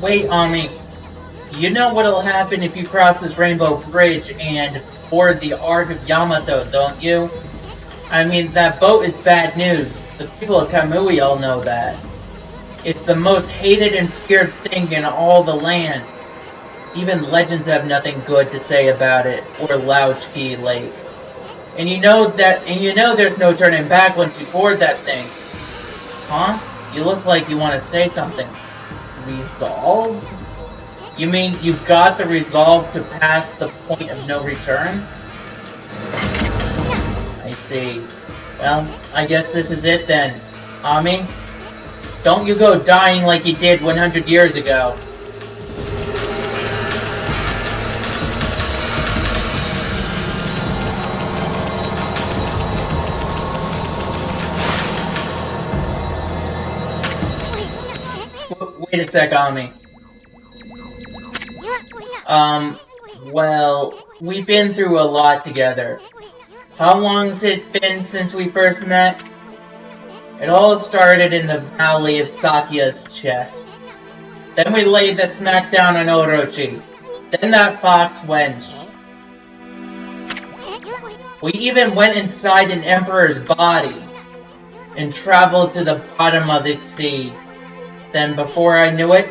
wait, Ami. You know what'll happen if you cross this rainbow bridge and board the Ark of Yamoto, don't you? I mean, that boat is bad news. The people of Kamui all know that. It's the most hated and feared thing in all the land. Even legends have nothing good to say about it, or Louchkey Lake. And you know there's no turning back once you board that thing. Huh? You look like you want to say something. Resolve? You mean you've got the resolve to pass the point of no return? I see. Well, I guess this is it then. Ami? Don't you go dying like you did 100 years ago. Wait a sec, Ami. Well, we've been through a lot together. How long's it been since we first met? It all started in the valley of Sakya's chest. Then we laid the smackdown on Orochi. Then that fox wench. We even went inside an emperor's body and traveled to the bottom of the sea. Then before I knew it,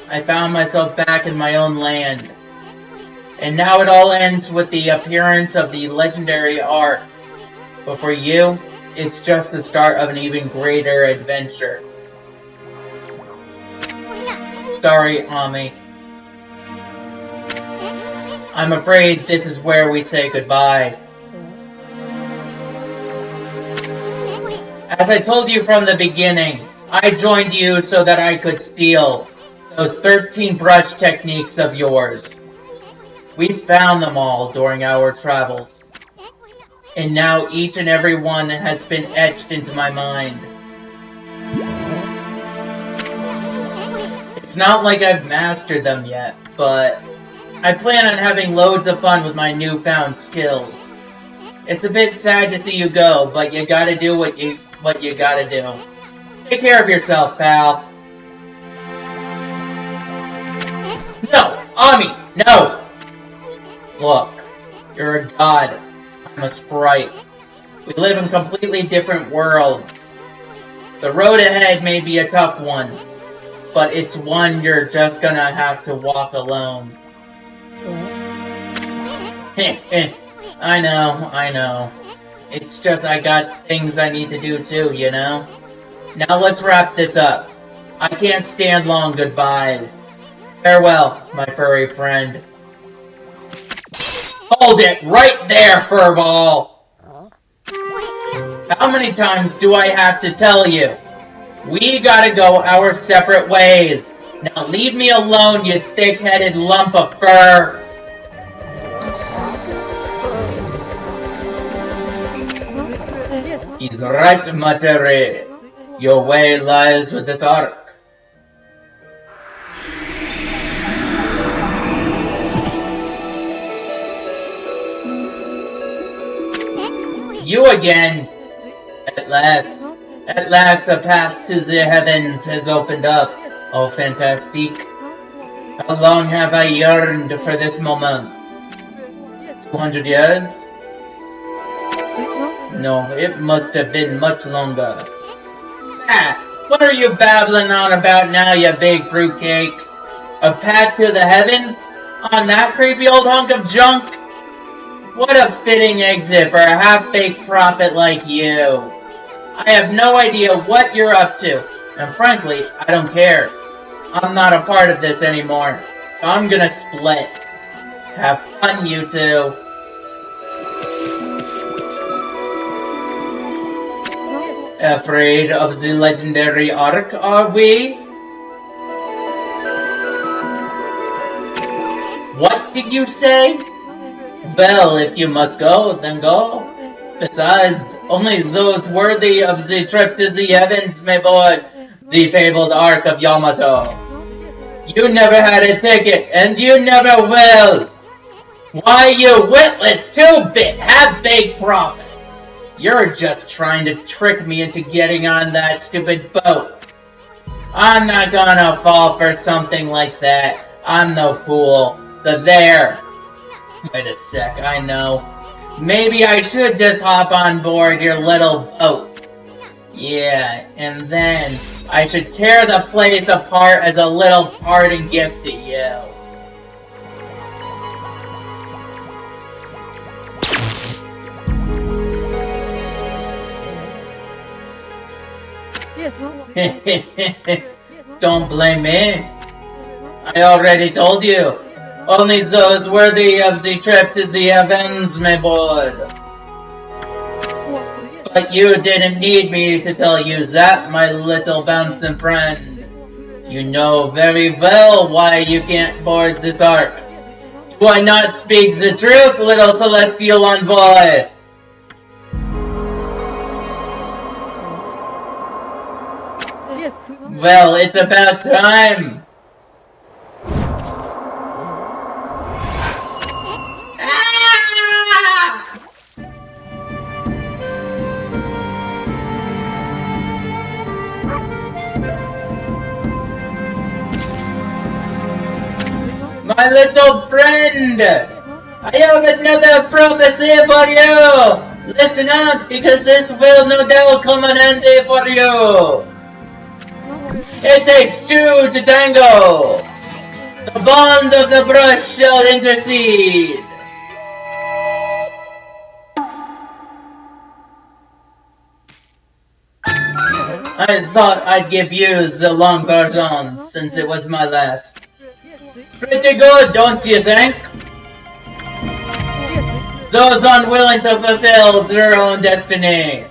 I found myself back in my own land. And now it all ends with the appearance of the legendary Ark. But for you, it's just the start of an even greater adventure. Sorry, Ami. I'm afraid this is where we say goodbye. As I told you from the beginning, I joined you so that I could steal those 13 brush techniques of yours. We found them all during our travels. And now each and every one has been etched into my mind. It's not like I've mastered them yet, but I plan on having loads of fun with my newfound skills. It's a bit sad to see you go, but you gotta do what you gotta do. Take care of yourself, pal. No! Ami! No! Look, you're a god. I'm a sprite. We live in completely different worlds. The road ahead may be a tough one, but it's one you're just gonna have to walk alone. I know. It's just I got things I need to do too, you know? Now let's wrap this up. I can't stand long goodbyes. Farewell, my furry friend. Hold it right there, Furball! How many times do I have to tell you? We gotta go our separate ways. Now leave me alone, you thick-headed lump of fur! He's right, Matere. Your way lies with this Ark. You again! At last the path to the heavens has opened up. Oh, fantastique. How long have I yearned for this moment? 200 years? No, it must have been much longer. Ah, what are you babbling on about now, you big fruitcake? A path to the heavens? On that creepy old hunk of junk? What a fitting exit for a half-baked prophet like you. I have no idea what you're up to, and frankly, I don't care. I'm not a part of this anymore. I'm gonna split. Have fun, you two. Afraid of the legendary Ark, are we? What did you say? Well, if you must go, then go. Besides, only those worthy of the trip to the heavens may board the fabled Ark of Yamato. You never had a ticket, and you never will! Why, you witless two-bit half-baked prophet! You're just trying to trick me into getting on that stupid boat. I'm not gonna fall for something like that. I'm no fool. So there. Wait a sec, I know. Maybe I should just hop on board your little boat. Yeah, and then I should tear the place apart as a little parting gift to you. Don't blame me. I already told you. Only those worthy of the trip to the heavens, my boy. But you didn't need me to tell you that, my little bouncing friend. You know very well why you can't board this ark. Do I not speak the truth, little celestial envoy? Well, it's about time. My little friend! I have another prophecy for you! Listen up, because this will no doubt come an end for you! It takes two to tango! The bond of the brush shall intercede! I thought I'd give you the long version, since it was my last. Pretty good, don't you think? Those unwilling to fulfill their own destiny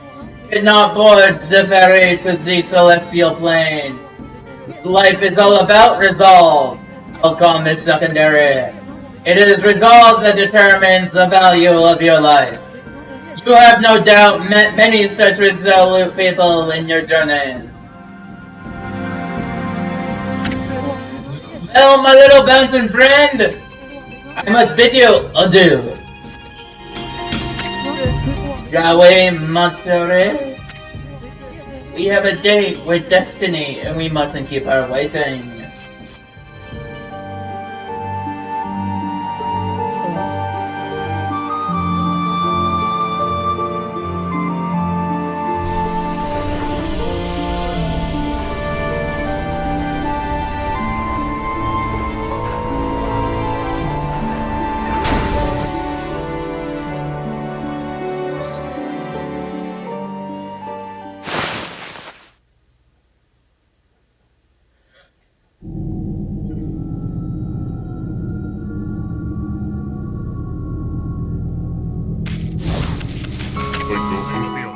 cannot board the ferry to the celestial plane. Life is all about resolve. Outcome is secondary. It is resolve that determines the value of your life. You have no doubt met many such resolute people in your journeys. Well, my little bouncing friend, I must bid you adieu. Shall we, Monterey? We have a date with destiny, and we mustn't keep her waiting.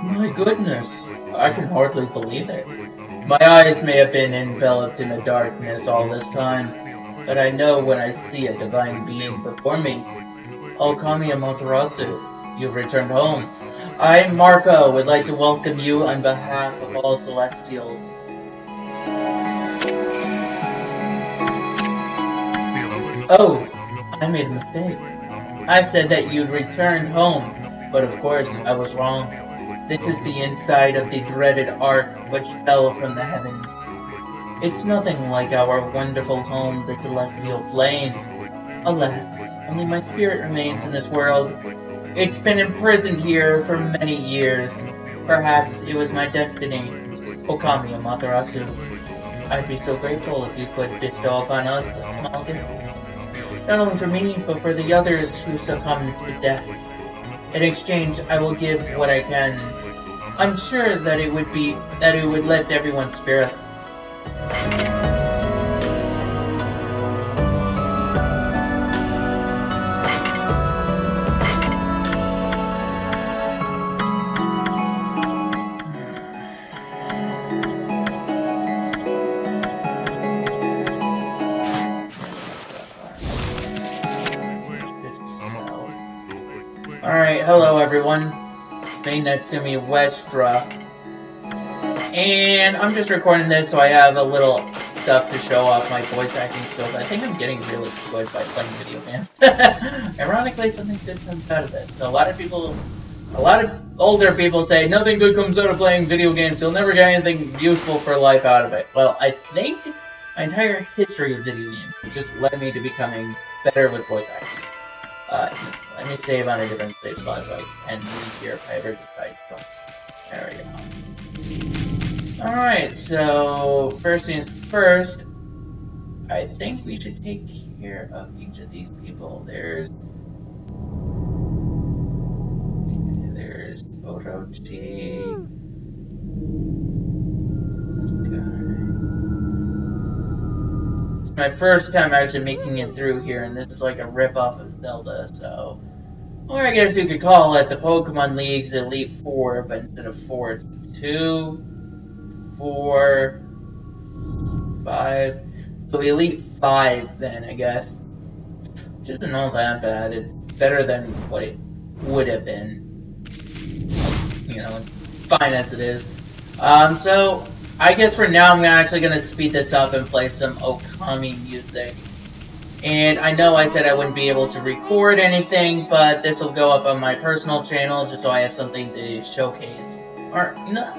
My goodness, I can hardly believe it. My eyes may have been enveloped in a darkness all this time, but I know when I see a divine being before me. Okami Amaterasu, you've returned home. I, Marco, would like to welcome you on behalf of all Celestials. Oh, I made a mistake. I said that you'd returned home, but of course I was wrong. This is the inside of the dreaded Ark which fell from the heavens. It's nothing like our wonderful home, the celestial plane. Alas, only my spirit remains in this world. It's been imprisoned here for many years. Perhaps it was my destiny. Okami Amaterasu. I'd be so grateful if you could bestow upon us a small gift. Not only for me, but for the others who succumbed to death. In exchange, I will give what I can. I'm sure that it would lift everyone's spirits. Alright, hello everyone. Me, Natsumi Westra. And I'm just recording this so I have a little stuff to show off my voice acting skills. I think I'm getting really good by playing video games. Ironically, something good comes out of this. So a lot older people say nothing good comes out of playing video games. You'll never get anything useful for life out of it. Well, I think my entire history of video games has just led me to becoming better with voice acting. Let me save on a different save slot so I can leave here if I ever decide to go. There we go. Alright, so first things first, I think we should take care of each of these people. There's Orochi. Okay. It's my first time actually making it through here, and this is like a rip-off of Zelda, so... Or I guess you could call it the Pokemon League's Elite Four, but instead of 4, it's 2, 4, 5. So Elite 5 then, I guess. Which isn't all that bad. It's better than what it would have been. You know, it's fine as it is. So I guess for now I'm actually going to speed this up and play some Okami music. And I know I said I wouldn't be able to record anything, but this will go up on my personal channel just so I have something to showcase. Or, you know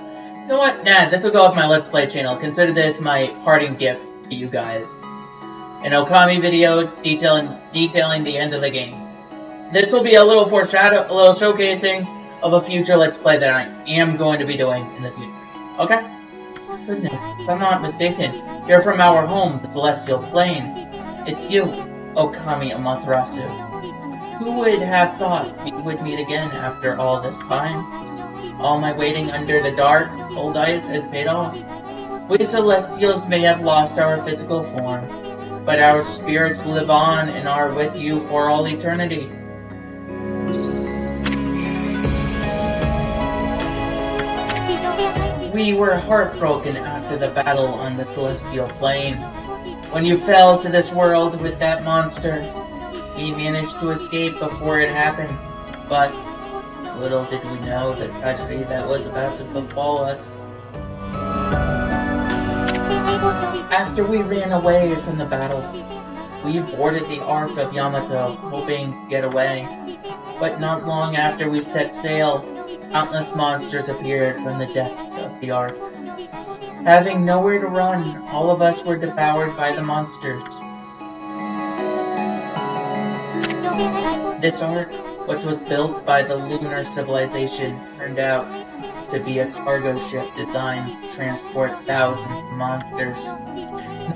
what? Nah, this will go up my Let's Play channel. Consider this my parting gift to you guys. An Okami video detailing the end of the game. This will be a little showcasing of a future Let's Play that I am going to be doing in the future. Okay? Goodness, if I'm not mistaken, you're from our home, the Celestial Plane. It's you, Okami Amaterasu. Who would have thought we would meet again after all this time? All my waiting under the dark, cold ice has paid off. We Celestials may have lost our physical form, but our spirits live on and are with you for all eternity. We were heartbroken after the battle on the Celestial Plane. When you fell to this world with that monster, we managed to escape before it happened, but little did we know the tragedy that was about to befall us. After we ran away from the battle, we boarded the Ark of Yamoto, hoping to get away. But not long after we set sail, countless monsters appeared from the depths of the Ark. Having nowhere to run, all of us were devoured by the monsters. This Ark, which was built by the lunar civilization, turned out to be a cargo ship designed to transport thousands of monsters.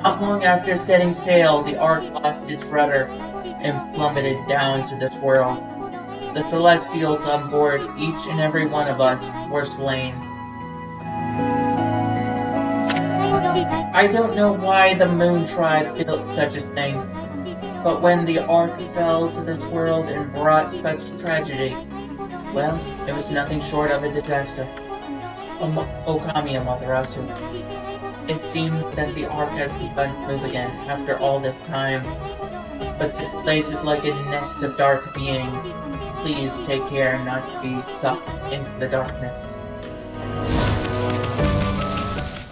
Not long after setting sail, the Ark lost its rudder and plummeted down to this world. The Celestials on board, each and every one of us, were slain. I don't know why the Moon Tribe built such a thing, but when the Ark fell to this world and brought such tragedy, well, it was nothing short of a disaster. Okami Amaterasu. It seems that the Ark has begun to move again after all this time, but this place is like a nest of dark beings. Please take care not to be sucked into the darkness.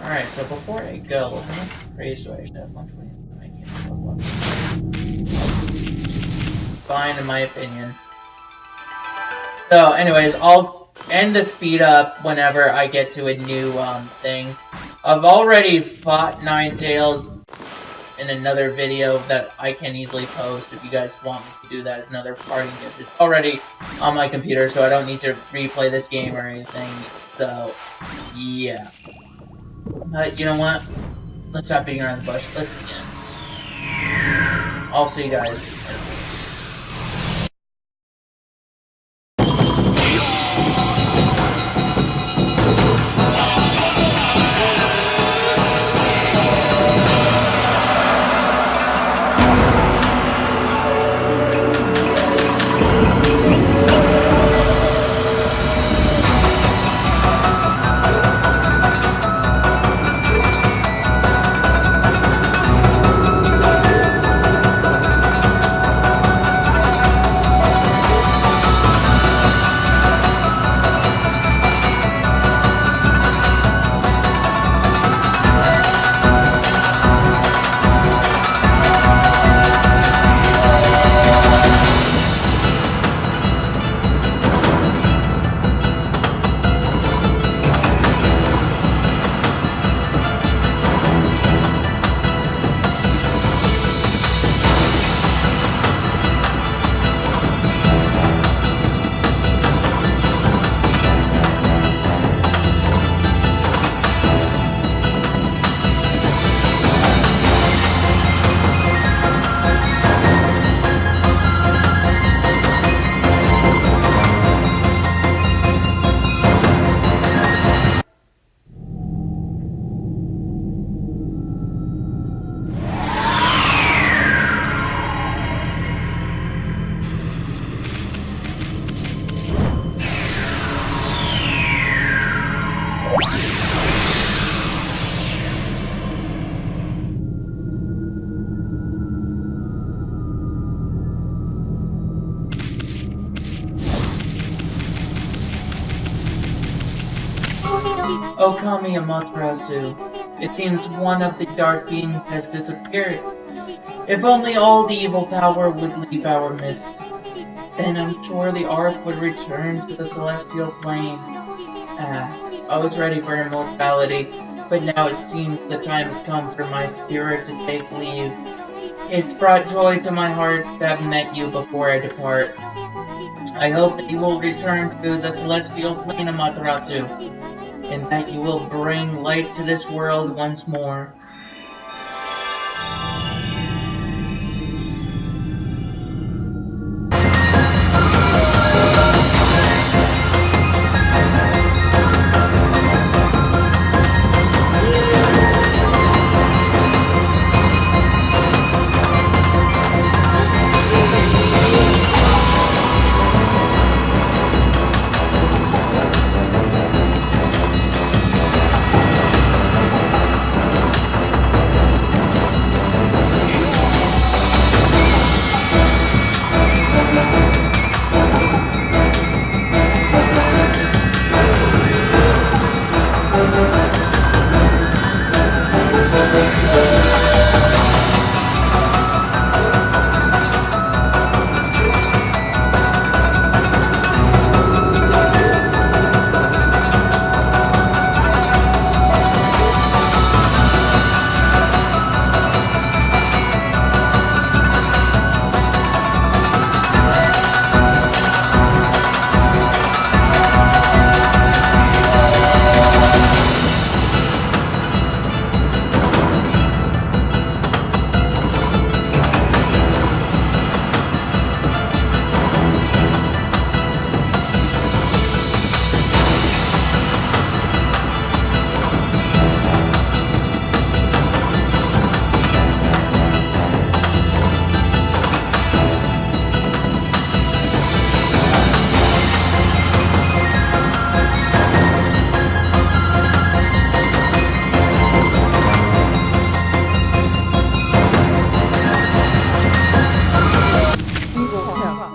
Alright, so before I go, how much praise do I have? 127, I can't remember what. Fine, in my opinion. So, anyways, I'll end the speed up whenever I get to a new, thing. I've already fought Ninetales in another video that I can easily post if you guys want me to do that as another parting gift. It's already on my computer, so I don't need to replay this game or anything. So, yeah. You know what? Let's stop beating around the bush. Let's begin. I'll see you guys. Okami Amaterasu. It seems one of the dark beings has disappeared. If only all the evil power would leave our midst, then I'm sure the Ark would return to the celestial plane. I was ready for immortality, but now it seems the time has come for my spirit to take leave. It's brought joy to my heart to have met you before I depart. I hope that you will return to the celestial plane of Amaterasu, and that you will bring light to this world once more.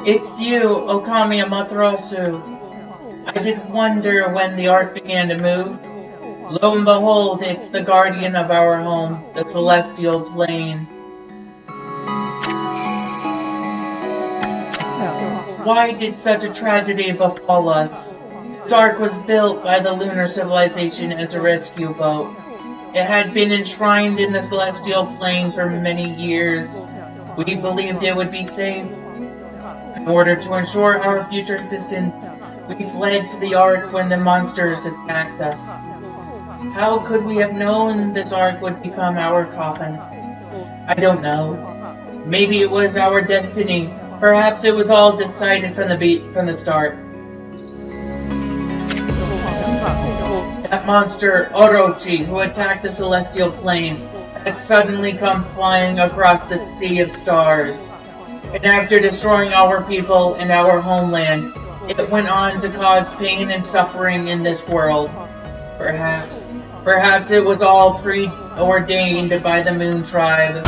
It's you, Okami Amaterasu. I did wonder when the Ark began to move. Lo and behold, it's the guardian of our home, the celestial plane. Why did such a tragedy befall us? This Ark was built by the lunar civilization as a rescue boat. It had been enshrined in the celestial plane for many years. We believed it would be safe. In order to ensure our future existence, we fled to the Ark when the monsters attacked us. How could we have known this Ark would become our coffin? I don't know. Maybe it was our destiny. Perhaps it was all decided from the start. That monster, Orochi, who attacked the celestial plane, had suddenly come flying across the sea of stars. And after destroying our people and our homeland, it went on to cause pain and suffering in this world. Perhaps it was all preordained by the Moon Tribe.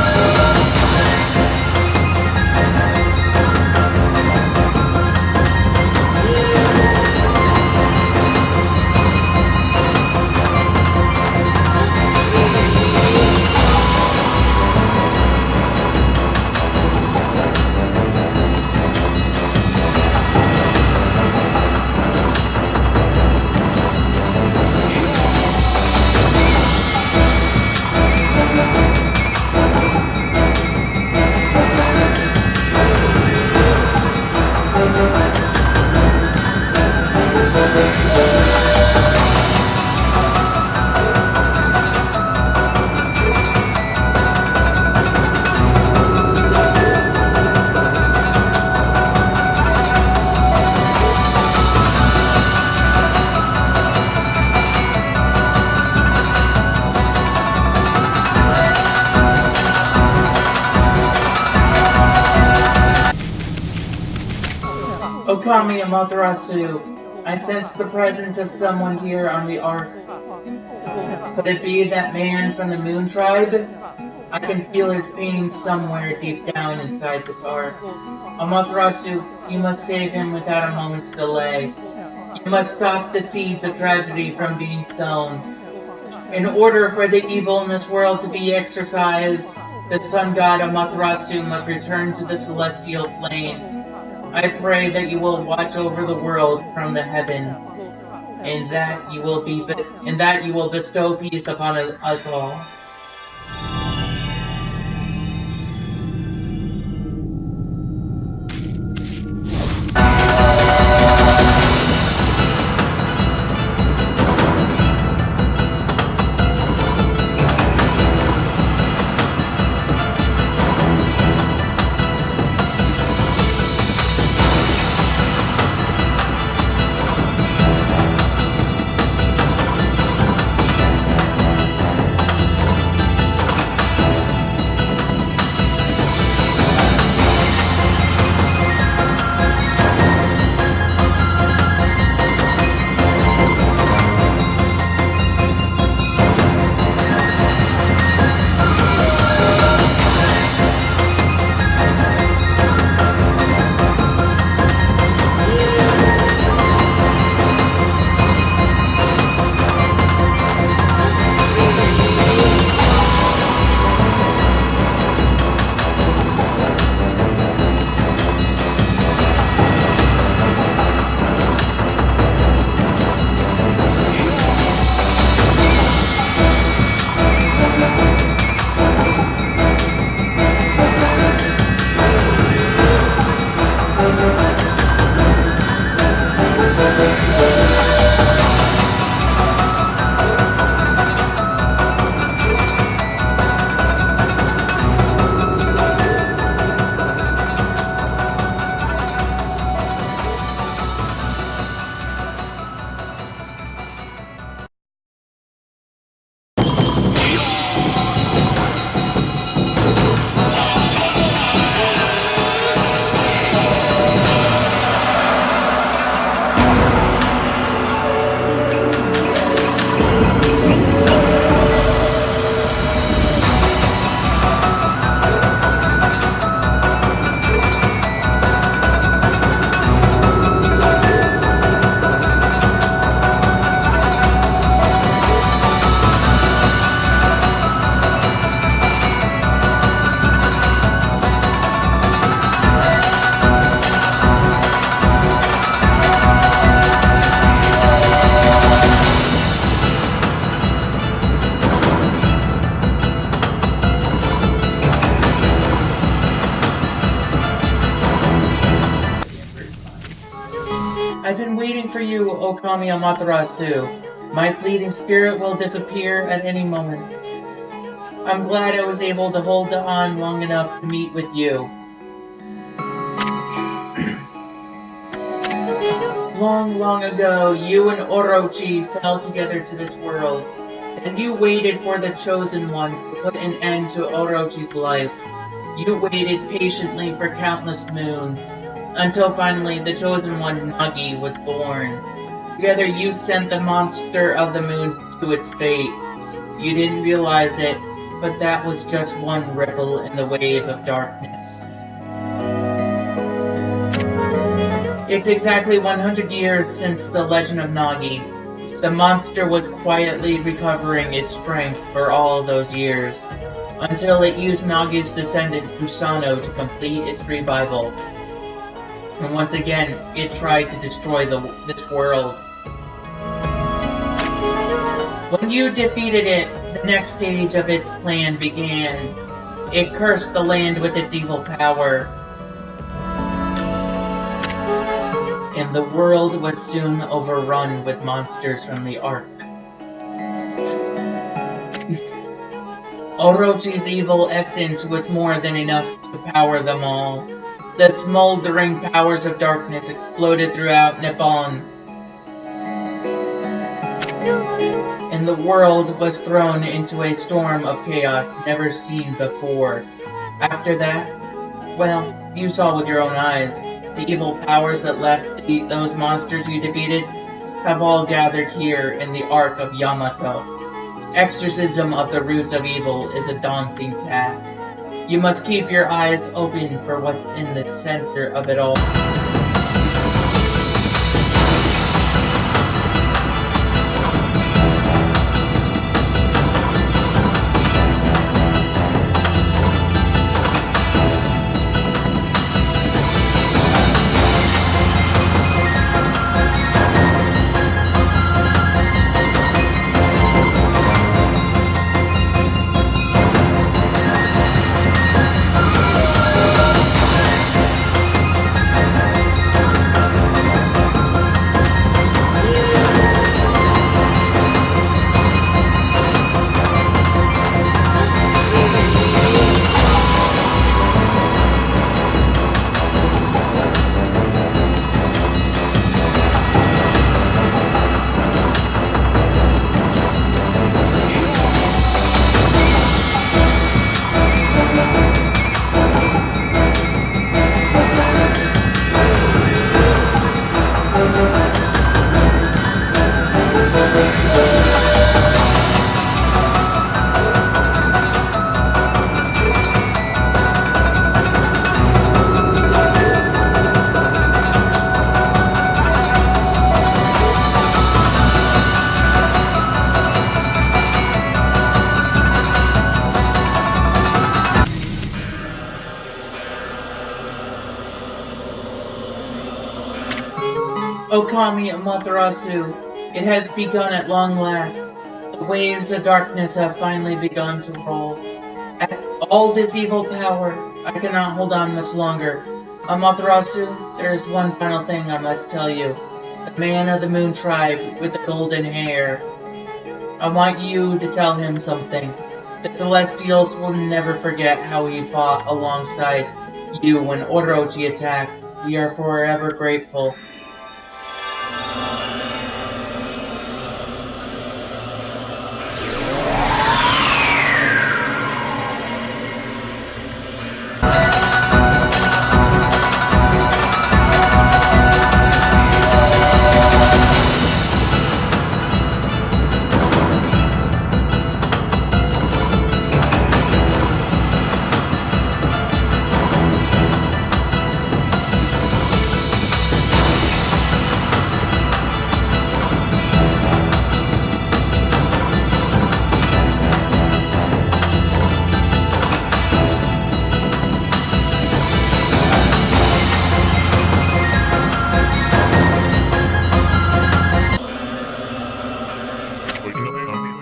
Okami Amaterasu, I sense the presence of someone here on the Ark. Could it be that man from the Moon Tribe? I can feel his pain somewhere deep down inside this Ark. Amaterasu, you must save him without a moment's delay. You must stop the seeds of tragedy from being sown. In order for the evil in this world to be exorcised, the sun god Amaterasu must return to the celestial plane. I pray that you will watch over the world from the heavens, and that you will bestow peace upon us all. I've been waiting for you, Okami Amaterasu. My fleeting spirit will disappear at any moment. I'm glad I was able to hold on long enough to meet with you. Long ago, you and Orochi fell together to this world, and you waited for the Chosen One to put an end to Orochi's life. You waited patiently for countless moons, until finally the Chosen One, Nagi, was born. Together you sent the monster of the moon to its fate. You didn't realize it, but that was just one ripple in the wave of darkness. It's exactly 100 years since the legend of Nagi. The monster was quietly recovering its strength for all those years, until it used Nagi's descendant Kusano to complete its revival. And once again, it tried to destroy this world. When you defeated it, the next stage of its plan began. It cursed the land with its evil power. And the world was soon overrun with monsters from the Ark. Orochi's evil essence was more than enough to power them all. The smoldering powers of darkness exploded throughout Nippon, and the world was thrown into a storm of chaos never seen before. After that, well, you saw with your own eyes. The evil powers that left those monsters you defeated have all gathered here in the Ark of Yamoto. Exorcism of the roots of evil is a daunting task. You must keep your eyes open for what's in the center of it all. Okami Amaterasu, it has begun at long last. The waves of darkness have finally begun to roll. At all this evil power, I cannot hold on much longer. Amaterasu, there is one final thing I must tell you. The man of the Moon Tribe with the golden hair. I want you to tell him something. The Celestials will never forget how he fought alongside you when Orochi attacked. We are forever grateful.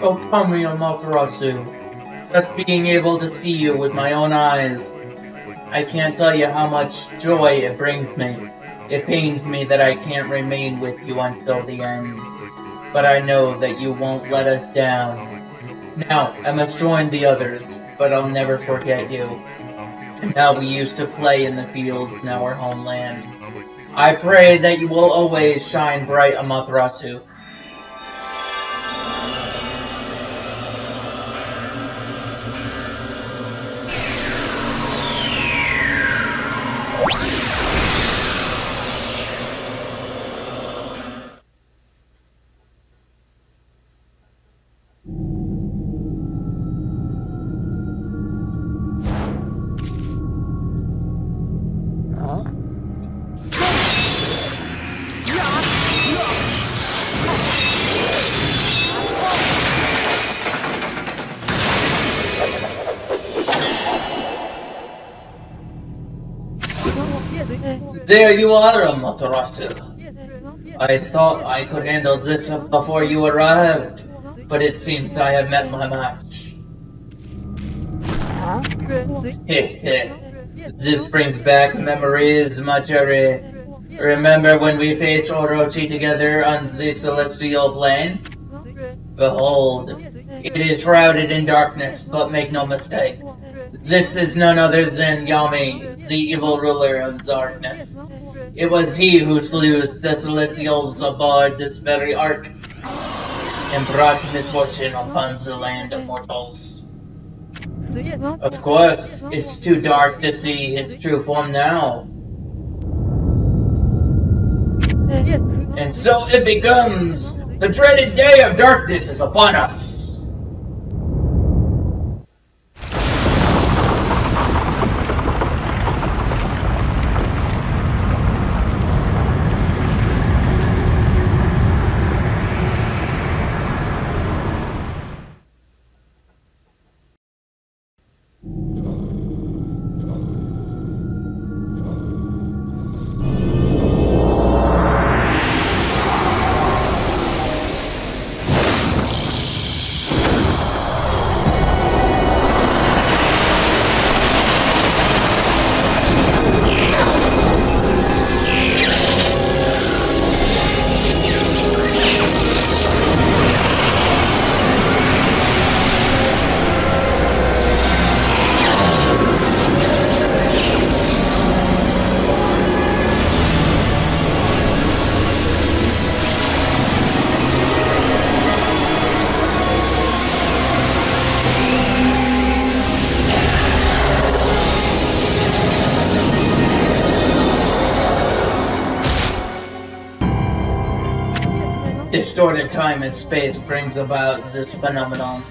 Okami Amaterasu, just being able to see you with my own eyes, I can't tell you how much joy it brings me. It pains me that I can't remain with you until the end, but I know that you won't let us down. Now, I must join the others, but I'll never forget you. Now we used to play in the fields in our homeland. I pray that you will always shine bright, Amaterasu. There you are, Amaterasu. I thought I could handle this before you arrived, but it seems I have met my match. This brings back memories, Machare. Remember when we faced Orochi together on the celestial plane? Behold, it is shrouded in darkness, but make no mistake. This is none other than Yami, the evil ruler of darkness. It was he who slew the Celestials aboard this very Ark, and brought misfortune upon the land of mortals. Of course, it's too dark to see his true form now. And so it begins! The dreaded day of darkness is upon us! Distorted time and space brings about this phenomenon.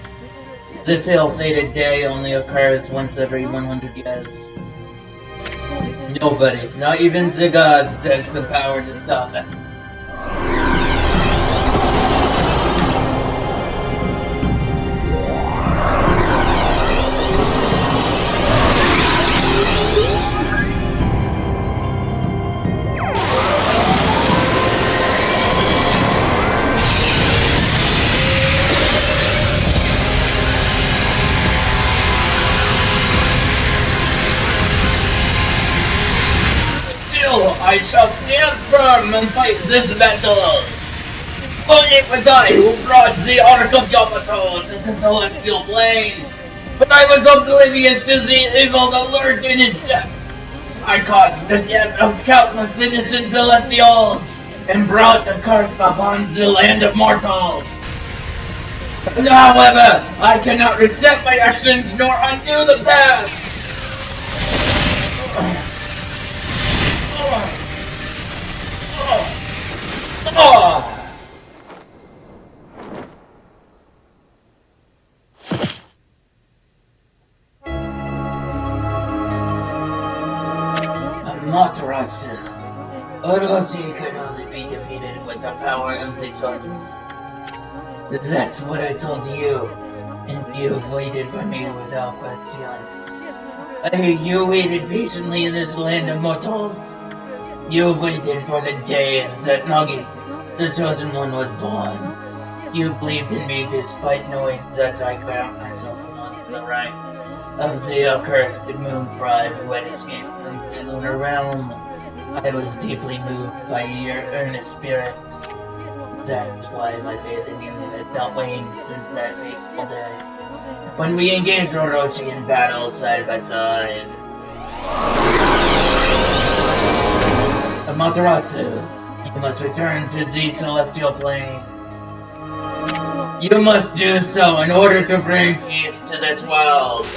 This ill-fated day only occurs once every 100 years. Nobody, not even the gods, has the power to stop it. come and fight this battle! Only was I who brought the Ark of Yamoto to the celestial plane, but I was oblivious to the evil that lurked in its depths. I caused the death of countless innocent celestials, and brought a curse upon the land of mortals. However, I cannot reset my actions nor undo the past. Amaterasu. Orochi could only be defeated with the power of the Chosen. That's what I told you, and you've waited for me without question. You waited patiently in this land of mortals. You've waited for the day that Nagi, the Chosen One, was born. You believed in me despite knowing that I count myself among the ranks of the accursed moon tribe who had escaped from the lunar realm. I was deeply moved by your earnest spirit. That's why my faith in you has not waned since that fateful day, when we engaged Orochi in battle side by side. Amaterasu, you must return to the celestial plane. You must do so in order to bring peace to this world.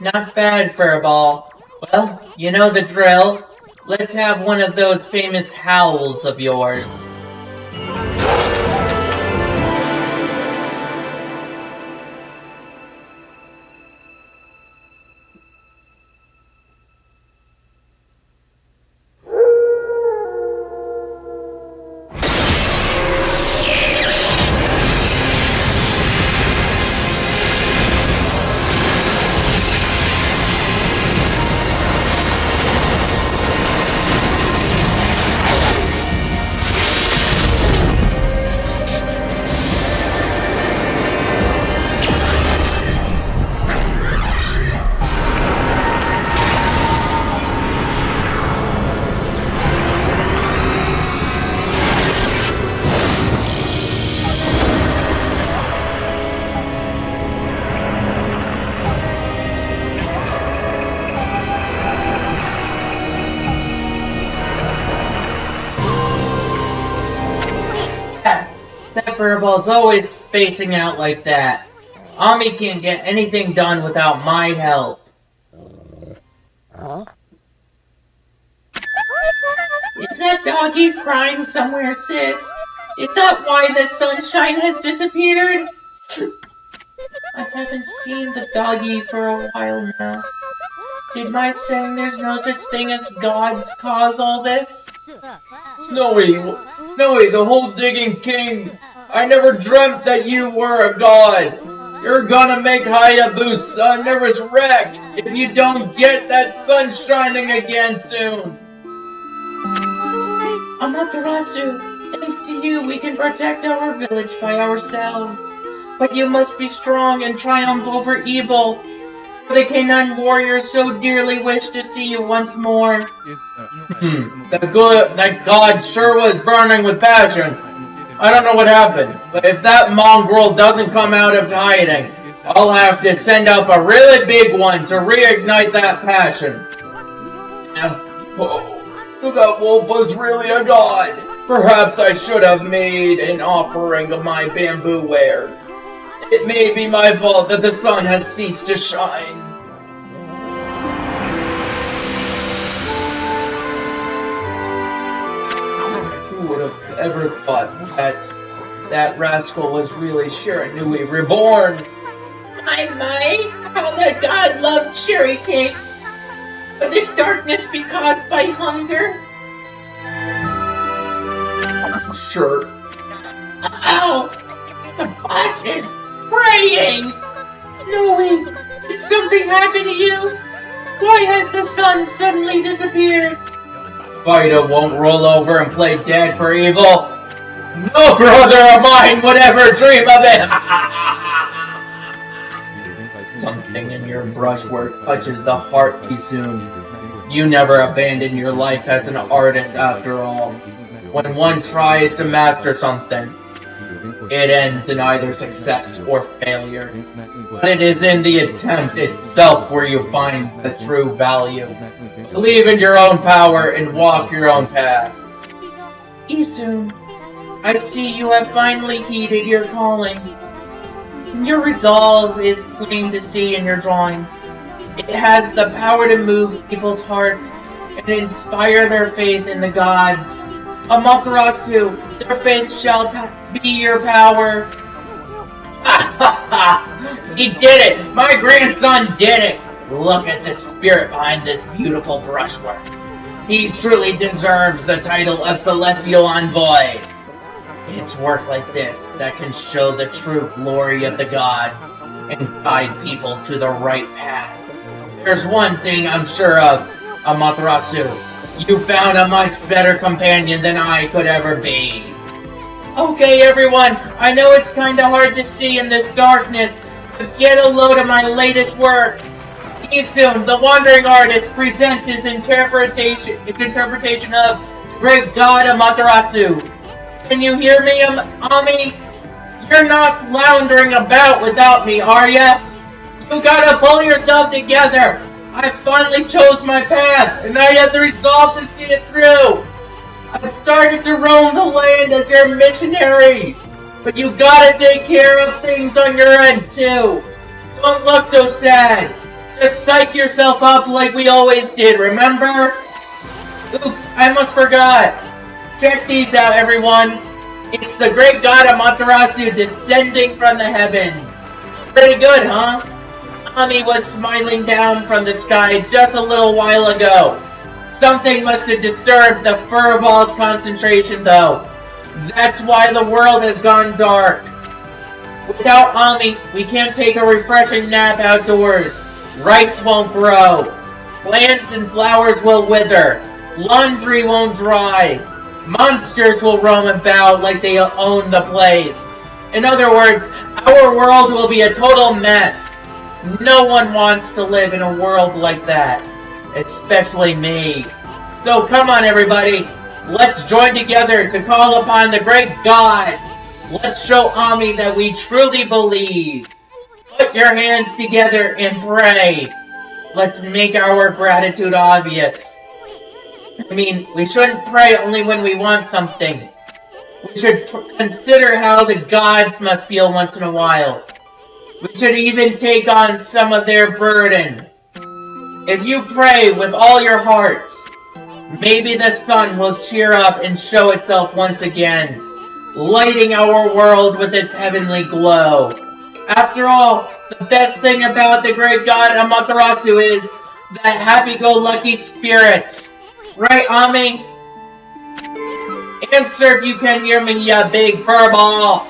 Not bad for a ball. Well, you know the drill. Let's have one of those famous howls of yours. That furball's always spacing out like that. Ami can't get anything done without my help. Is that doggy crying somewhere, sis? Is that why the sunshine has disappeared? I haven't seen the doggy for a while now. Did my saying there's no such thing as gods cause all this? Snowy, the whole digging king. I never dreamt that you were a god. You're gonna make Hayabusa a nervous wreck if you don't get that sun shining again soon. Amaterasu, thanks to you we can protect our village by ourselves. But you must be strong and triumph over evil. The canine warriors so dearly wish to see you once more. That god sure was burning with passion. I don't know what happened, but if that mongrel doesn't come out of hiding, I'll have to send up a really big one to reignite that passion. That wolf was really a god. Perhaps I should have made an offering of my bamboo ware. It may be my fault that the sun has ceased to shine. Who would have ever thought that rascal was really Shiranui reborn? My, how the god loved cherry cakes. Could this darkness be caused by hunger? Sure. Ow! The boss is praying! Snowy, did something happen to you? Why has the sun suddenly disappeared? Vita won't roll over and play dead for evil. No brother of mine would ever dream of it! Something in your brushwork touches the heart, Isun. You never abandon your life as an artist after all. When one tries to master something, it ends in either success or failure. But it is in the attempt itself where you find the true value. Believe in your own power and walk your own path. Isun, I see you have finally heeded your calling. Your resolve is plain to see in your drawing. It has the power to move people's hearts and inspire their faith in the gods. Amaterasu, their faith shall be your power. He did it! My grandson did it! Look at the spirit behind this beautiful brushwork. He truly deserves the title of Celestial Envoy. It's work like this that can show the true glory of the gods and guide people to the right path. There's one thing I'm sure of, Amaterasu. You found a much better companion than I could ever be. Okay, everyone, I know it's kinda hard to see in this darkness, but get a load of my latest work. Isun, the Wandering Artist, presents his interpretation of the great god Amaterasu. Can you hear me, Ami? You're not floundering about without me, are ya? You gotta pull yourself together. I finally chose my path, and I have the resolve to see it through. I've started to roam the land as your missionary, but you gotta take care of things on your end too. Don't look so sad. Just psych yourself up like we always did, remember? Oops, I almost forgot. Check these out, everyone. It's the great god Amaterasu descending from the heavens. Pretty good, huh? Ami was smiling down from the sky just a little while ago. Something must have disturbed the furball's concentration, though. That's why the world has gone dark. Without Ami, we can't take a refreshing nap outdoors. Rice won't grow. Plants and flowers will wither. Laundry won't dry. Monsters will roam about like they own the place. In other words, our world will be a total mess. No one wants to live in a world like that. Especially me. So come on, everybody. Let's join together to call upon the great God. Let's show Ami that we truly believe. Put your hands together and pray. Let's make our gratitude obvious. I mean, we shouldn't pray only when we want something. We should consider how the gods must feel once in a while. We should even take on some of their burden. If you pray with all your heart, maybe the sun will cheer up and show itself once again, lighting our world with its heavenly glow. After all, the best thing about the great god Amaterasu is that happy-go-lucky spirit. Right, Ami? Answer if you can hear me, ya big furball!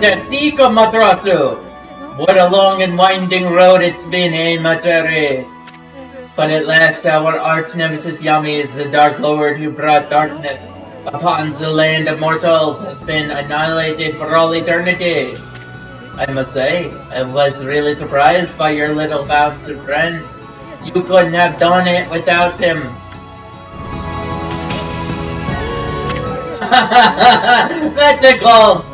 Fantastico, Matrasu! What a long and winding road it's been, eh, Matsuri? But at last our arch-nemesis Yami, the Dark Lord who brought darkness upon the land of mortals, has been annihilated for all eternity. I must say, I was really surprised by your little bouncer friend. You couldn't have done it without him. That tickles!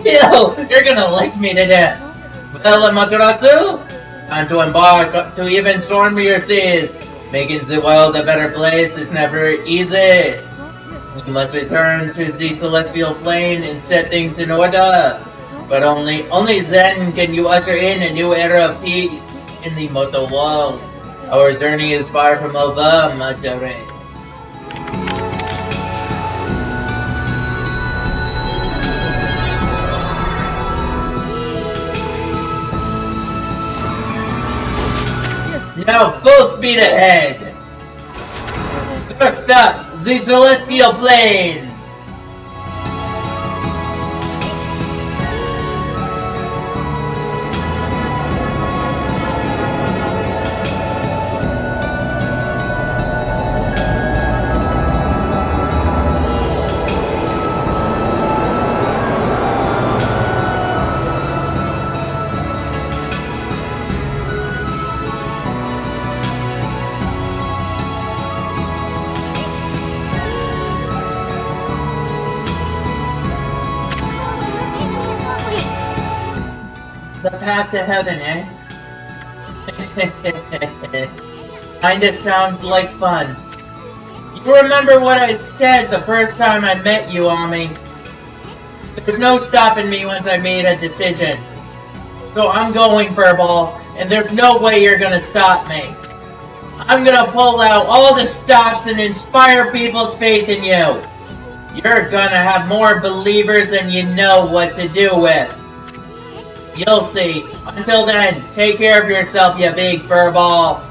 Ew, you're gonna lick me to death. Well, Amaterasu, time to embark to even stormier seas. Making the world a better place is never easy. You must return to the celestial plane and set things in order. But only then can you usher in a new era of peace in the Moto world. Our journey is far from over, Matsuri. Now full speed ahead! First up, the celestial plane! The path to heaven, eh? Kinda sounds like fun. You remember what I said the first time I met you, Ami? There's no stopping me once I made a decision. So I'm going, Furball, and there's no way you're gonna stop me. I'm gonna pull out all the stops and inspire people's faith in you. You're gonna have more believers than you know what to do with. You'll see. Until then, take care of yourself, you big furball.